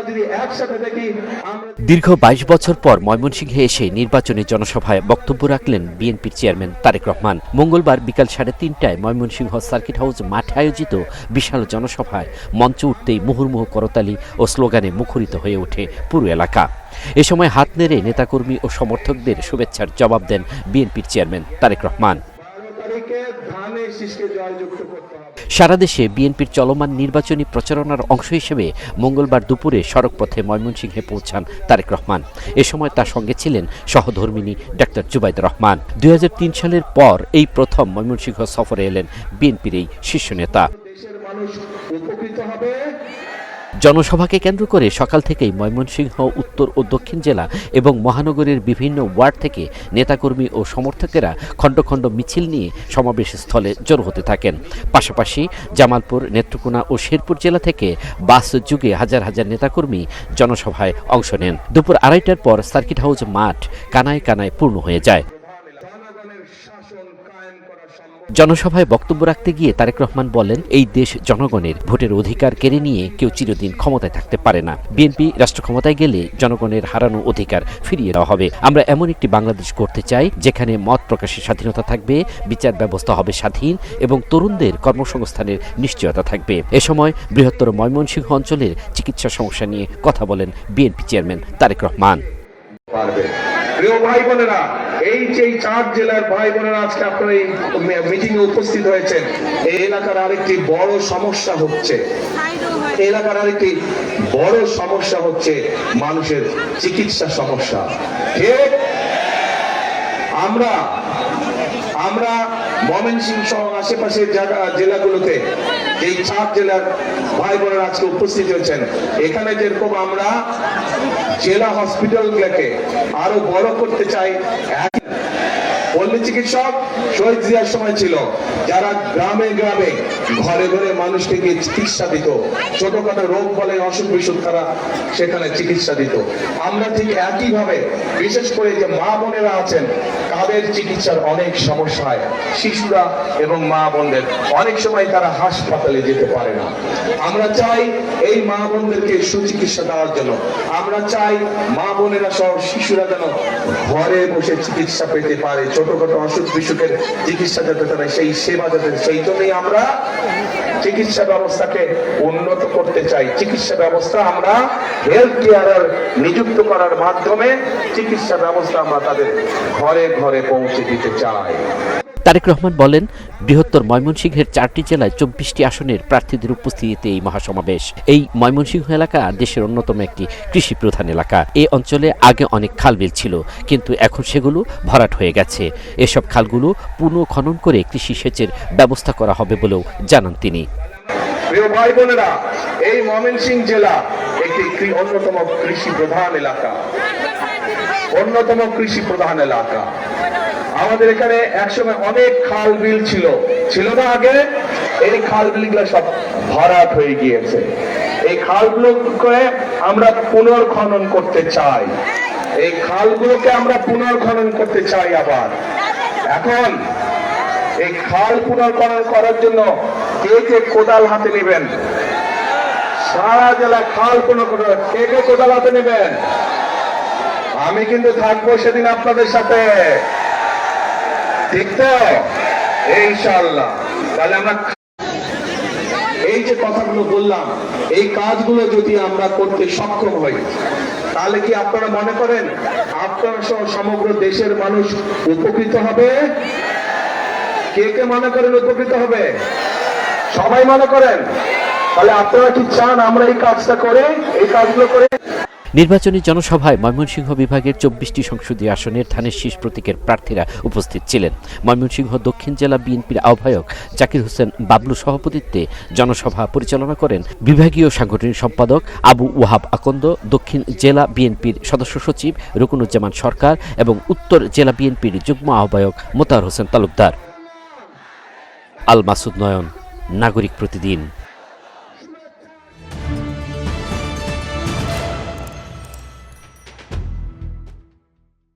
যদি একসাথে দেখি। দীর্ঘ ২২ বছর পর ময়মনসিংহে এসে নির্বাচনী জনসভায় বক্তব্য রাখলেন বিএনপির চেয়ারম্যান তারেক রহমান। মঙ্গলবার বিকাল ৩:৩০টায় ময়মনসিংহ সার্কিট হাউস মাঠে আয়োজিত বিশাল জনসভায় মঞ্চ উঠতেই মুহুর্মুহু করতালি ও স্লোগানে মুখরিত হয়ে ওঠে পুরো এলাকা। এ সময় হাত নেড়ে নেতাকর্মী ও সমর্থকদের শুভেচ্ছার জবাব দেন বিএনপির চেয়ারম্যান তারেক রহমান। সারা দেশে বিএনপির চলমান নির্বাচনী প্রচারণার অংশ হিসেবে মঙ্গলবার দুপুরে সড়কপথে ময়মনসিংহে পৌঁছান তারেক রহমান। এ সময় তার সঙ্গে ছিলেন সহধর্মিণী ডাক্তার জুবাইদা রহমান। ২০০৩ সালের পর এই প্রথম ময়মনসিংহ সফরে এলেন বিএনপির এই শীর্ষ নেতা। জনসভাকে কেন্দ্র করে সকাল থেকেই ময়মনসিংহ উত্তর ও দক্ষিণ জেলা এবং মহানগরীর বিভিন্ন ওয়ার্ড থেকে নেতাকর্মী ও সমর্থকেরা খণ্ড খণ্ড মিছিল নিয়ে সমাবেশ স্থলে জড়ো হতে থাকেন। পাশাপাশি জামালপুর, নেত্রকোনা ও শেরপুর জেলা থেকে বাস যুগে হাজার হাজার নেতাকর্মী জনসভায় অংশ নেন। দুপুর ২:৩০টার পর সার্কিট হাউস মাঠ কানায় কানায় পূর্ণ হয়ে যায়। জনসভায় বক্তব্য রাখতে গিয়ে তারেক রহমান বলেন, এই দেশ জনগণের, ভোটের অধিকার কেড়ে নিয়ে কেউ চিরদিন ক্ষমতায় থাকতে পারে না। বিএনপি রাষ্ট্র ক্ষমতায় গেলে জনগণের হারানো অধিকার ফিরিয়ে দেওয়া হবে। আমরা এমন একটি বাংলাদেশ করতে চাই যেখানে মত প্রকাশের স্বাধীনতা থাকবে, বিচার ব্যবস্থা হবে স্বাধীন এবং তরুণদের কর্মসংস্থানের নিশ্চয়তা থাকবে। এ সময় বৃহত্তর ময়মনসিংহ অঞ্চলের চিকিৎসা সমস্যা নিয়ে কথা বলেন বিএনপি চেয়ারম্যান তারেক রহমান। প্রিয় ভাই বোনেরা, এই যে ৪ জেলার ভাই বোনেরা আজকে আপনারা এই মিটিং এ উপস্থিত হয়েছেন, এই এলাকার আরেকটি বড় সমস্যা হচ্ছে মানুষের চিকিৎসা সমস্যা। ঠিক আমরা ময়মনসিংহ সহ আশেপাশের জেলাগুলোতে এই ৪ জেলার ভাই বোনেরা আজকে উপস্থিত হয়েছেন, এখানে যেরকম আমরা জেলা হসপিটালগুলোকে আরো বড় করতে চাই। পল্লী চিকিৎসক শহীদ জিয়ার সময় ছিল, যারা গ্রামে গ্রামে ঘরে ঘরে মানুষকে গিয়ে চিকিৎসা দিত, ছোটখাটো রোগ বলে অসুখ বিসুখ তারা সেখানে চিকিৎসা দিত। আমরা ঠিক একইভাবে বিশেষ করে যে মা বোনেরা আছেন তাদের চিকিৎসার অনেক সমস্যা হয়। শিশুরা এবং মা বোনদের অনেক সময় তারা হাসপাতালে যেতে পারে না। আমরা চাই এই মা বোনদেরকে সুচিকিৎসা দেওয়ার জন্য, আমরা চাই মা বোনেরা সহ শিশুরা যেন ঘরে বসে চিকিৎসা পেতে পারে, ছোটখাটো অসুখ বিসুখের চিকিৎসা যাতে তারা সেই সেবা যাতে। সেই জন্যই আমরা চিকিৎসা ব্যবস্থাকে উন্নত করতে চাই। চিকিৎসা ব্যবস্থা আমরা হেলথ কেয়ারার নিযুক্ত করার মাধ্যমে চিকিৎসা ব্যবস্থা আমরা তাদের ঘরে ঘরে পৌঁছে দিতে চাই। তারেক রহমান বলেন, বৃহত্তর ময়মনসিংহের ৪টি জেলায় ২৪টি আসনের প্রার্থীদের উপস্থিতিতে এই মহাসমাবেশ। এই ময়মনসিংহ এলাকা দেশের অন্যতম একটি কৃষি প্রধান এলাকা। এই অঞ্চলে আগে অনেক খালবিল ছিল, কিন্তু এখন সেগুলো ভরাট হয়ে গেছে। এসব খালগুলো পুনঃখনন করে কৃষি সেচের ব্যবস্থা করা হবে বলেও জানান তিনি। প্রিয় ভাই বোনেরা, এই ময়মনসিংহ জেলা একটি অন্যতম কৃষি প্রধান এলাকা। আমাদের এখানে একসময় অনেক খাল বিল ছিল না আগে। এই খাল বিলগুলো সব ভরাট হয়ে গিয়েছে। এই খালগুলোকে আমরা পুনর্খনন করতে চাই। আবার এখন এই খাল পুনর্খনন করার জন্য কে কোদাল হাতে নেবেন? সারা জেলা খাল পুনর্খনন কে কোদাল হাতে নেবেন? আমি কিন্তু থাকবো সেদিন আপনাদের সাথে, ঠিক তো? ইনশাআল্লাহ। তাহলে আমরা এই যে কথাগুলো বললাম, এই কাজগুলো যদি আমরা করতে সক্ষম হই, তাহলে কি আপনারা মনে করেন আপনারা সহ সমগ্র দেশের মানুষ উপকৃত হবে? কে মনে করেন উপকৃত হবে? সবাই মনে করেন? তাহলে আপনারা কি চান আমরা এই কাজগুলো করে? নির্বাচনী জনসভায় ময়মনসিংহ বিভাগের ২৪টি সংসদীয় আসনের ধানের শীষ প্রতীকের প্রার্থীরা উপস্থিত ছিলেন। ময়মনসিংহ দক্ষিণ জেলা বিএনপির আহ্বায়ক জাকির হোসেন বাবলু সভাপতিত্বে জনসভা পরিচালনা করেন বিভাগীয় সাংগঠনিক সম্পাদক আবু ওয়াহাব আকন্দ, দক্ষিণ জেলা বিএনপির সদস্য সচিব রুকনুজ্জামান সরকার এবং উত্তর জেলা বিএনপির যুগ্ম আহ্বায়ক মোতাহার হোসেন তালুকদার। আল মাসুদ নয়ন, নাগরিক প্রতিদিন।